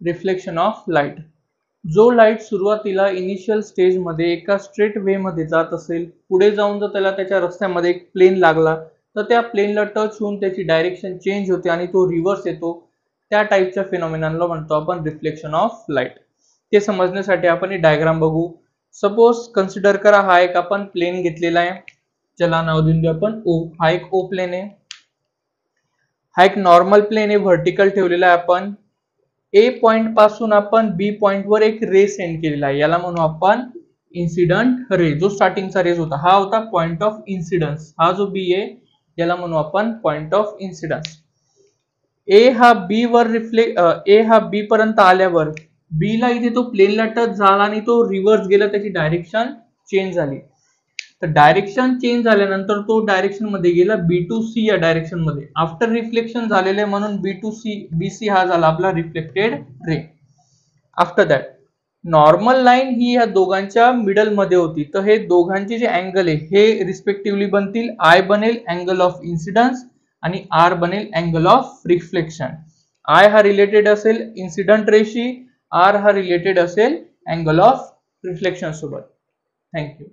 Reflection of light. जो light सुरुवातीला initial stage मध्ये एका स्ट्रेट वे मध्ये जात असेल, पुढे जाऊन जर त्याला त्याच्या रस्त्यामध्ये एक प्लेन लागला तर त्या प्लेनला टच होऊन त्याची डायरेक्शन चेंज होते आणि तो रिव्हर्स येतो, त्या टाईपच्या फिनॉमिनाला म्हणतो आपण रिफ्लेक्शन ऑफ लाईट. ते समजण्यासाठी आपण ही डायग्राम बघू. सपोज कन्सिडर करा हा एक आपण प्लेन घेतलेला आहे, ज्याला नाव देऊन देऊ आपण ओ. हा एक ओ प्लेन आहे. हा एक नॉर्मल प्लेन आहे, व्हर्टिकल ठेवलेला आहे आपण. ए पॉइंट पासून आपण बी पॉइंट वर एक रे सेंड केलेला आहे, याला म्हणू आपण इन्सिडंट रे. जो स्टार्टिंगचा रेज होता हा होता पॉइंट ऑफ इन्सिडन्स. हा जो बी आहे याला म्हणू आपण पॉइंट ऑफ इन्सिडन्स. ए हा बी वर ए हा बी पर्यंत आल्यावर बी ला इथे तो प्लेनला टच झाला आणि तो रिव्हर्स गेला, त्याची डायरेक्शन चेंज झाली. तर डायरेक्शन चेंज झाल्यानंतर तो डायरेक्शन मध्ये गेला बी टू सी या डायरेक्शन मध्ये. आफ्टर रिफ्लेक्शन झालेले म्हणून B to C B C हा झाला आपला reflected ray. After that normal line ही या दोघांच्या मिडल मध्ये होती, तर हे दोघांचे जे अँगल आहे हे रिस्पेक्टिव्हली बनतील, आय बनेल अँगल ऑफ इन्सिडन्स आणि आर बनेल अँगल ऑफ रिफ्लेक्शन. आय हा रिलेटेड असेल इन्सिडंट रेशी, आर हा रिलेटेड असेल अँगल ऑफ रिफ्लेक्शन सोबत. थँक्यू.